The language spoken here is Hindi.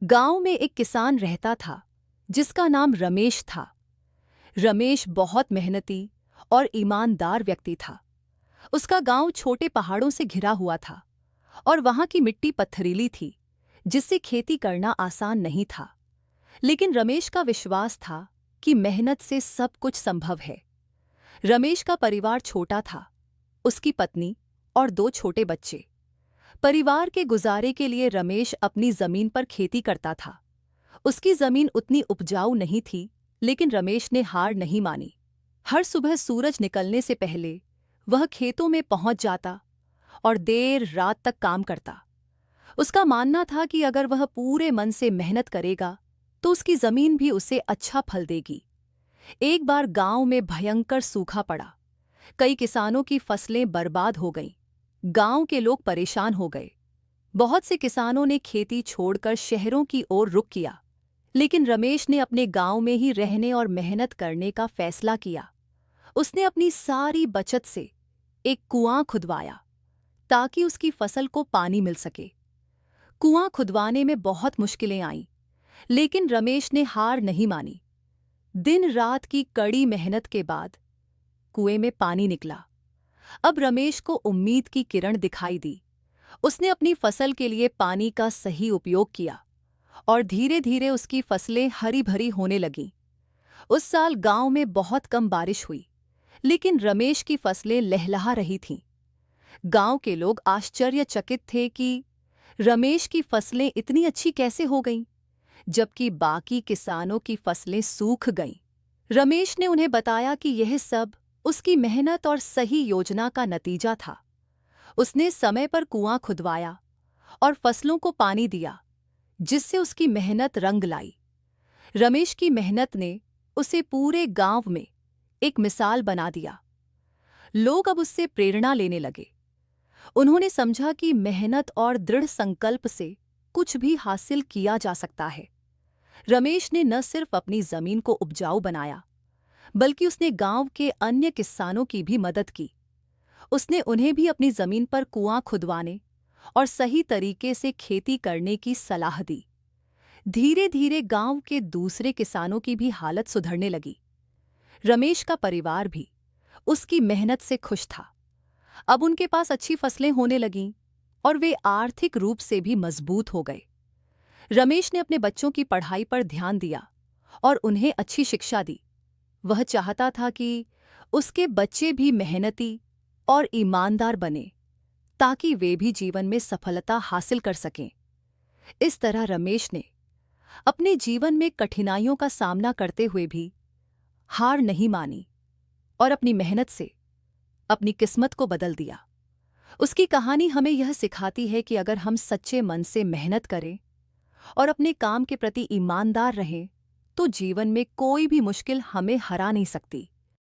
गांव में एक किसान रहता था जिसका नाम रमेश था। रमेश बहुत मेहनती और ईमानदार व्यक्ति था। उसका गांव छोटे पहाड़ों से घिरा हुआ था और वहां की मिट्टी पत्थरीली थी, जिससे खेती करना आसान नहीं था। लेकिन रमेश का विश्वास था कि मेहनत से सब कुछ संभव है। रमेश का परिवार छोटा था, उसकी पत्नी और 2 छोटे बच्चे। परिवार के गुजारे के लिए रमेश अपनी जमीन पर खेती करता था। उसकी जमीन उतनी उपजाऊ नहीं थी, लेकिन रमेश ने हार नहीं मानी। हर सुबह सूरज निकलने से पहले वह खेतों में पहुंच जाता और देर रात तक काम करता। उसका मानना था कि अगर वह पूरे मन से मेहनत करेगा तो उसकी जमीन भी उसे अच्छा फल देगी। एक बार गांव में भयंकर सूखा पड़ा। कई किसानों की फसलें बर्बाद हो गईं। गांव के लोग परेशान हो गए। बहुत से किसानों ने खेती छोड़कर शहरों की ओर रुख किया। लेकिन रमेश ने अपने गांव में ही रहने और मेहनत करने का फैसला किया। उसने अपनी सारी बचत से एक कुआं खुदवाया ताकि उसकी फसल को पानी मिल सके। कुआं खुदवाने में बहुत मुश्किलें आईं, लेकिन रमेश ने हार नहीं मानी। दिन रात की कड़ी मेहनत के बाद कुएं में पानी निकला। अब रमेश को उम्मीद की किरण दिखाई दी। उसने अपनी फसल के लिए पानी का सही उपयोग किया और धीरे धीरे उसकी फसलें हरी भरी होने लगीं। उस साल गांव में बहुत कम बारिश हुई, लेकिन रमेश की फसलें लहलहा रही थीं। गांव के लोग आश्चर्यचकित थे कि रमेश की फसलें इतनी अच्छी कैसे हो गईं, जबकि बाकी किसानों की फसलें सूख गईं। रमेश ने उन्हें बताया कि यह सब उसकी मेहनत और सही योजना का नतीजा था। उसने समय पर कुआं खुदवाया और फसलों को पानी दिया, जिससे उसकी मेहनत रंग लाई। रमेश की मेहनत ने उसे पूरे गांव में एक मिसाल बना दिया। लोग अब उससे प्रेरणा लेने लगे। उन्होंने समझा कि मेहनत और दृढ़ संकल्प से कुछ भी हासिल किया जा सकता है। रमेश ने न सिर्फ अपनी जमीन को उपजाऊ बनाया, बल्कि उसने गांव के अन्य किसानों की भी मदद की। उसने उन्हें भी अपनी जमीन पर कुआं खुदवाने और सही तरीके से खेती करने की सलाह दी। धीरे धीरे गांव के दूसरे किसानों की भी हालत सुधरने लगी। रमेश का परिवार भी उसकी मेहनत से खुश था। अब उनके पास अच्छी फसलें होने लगीं और वे आर्थिक रूप से भी मजबूत हो गए। रमेश ने अपने बच्चों की पढ़ाई पर ध्यान दिया और उन्हें अच्छी शिक्षा दी। वह चाहता था कि उसके बच्चे भी मेहनती और ईमानदार बने, ताकि वे भी जीवन में सफलता हासिल कर सकें। इस तरह रमेश ने अपने जीवन में कठिनाइयों का सामना करते हुए भी हार नहीं मानी और अपनी मेहनत से अपनी किस्मत को बदल दिया। उसकी कहानी हमें यह सिखाती है कि अगर हम सच्चे मन से मेहनत करें और अपने काम के प्रति ईमानदार रहें, तो जीवन में कोई भी मुश्किल हमें हरा नहीं सकती।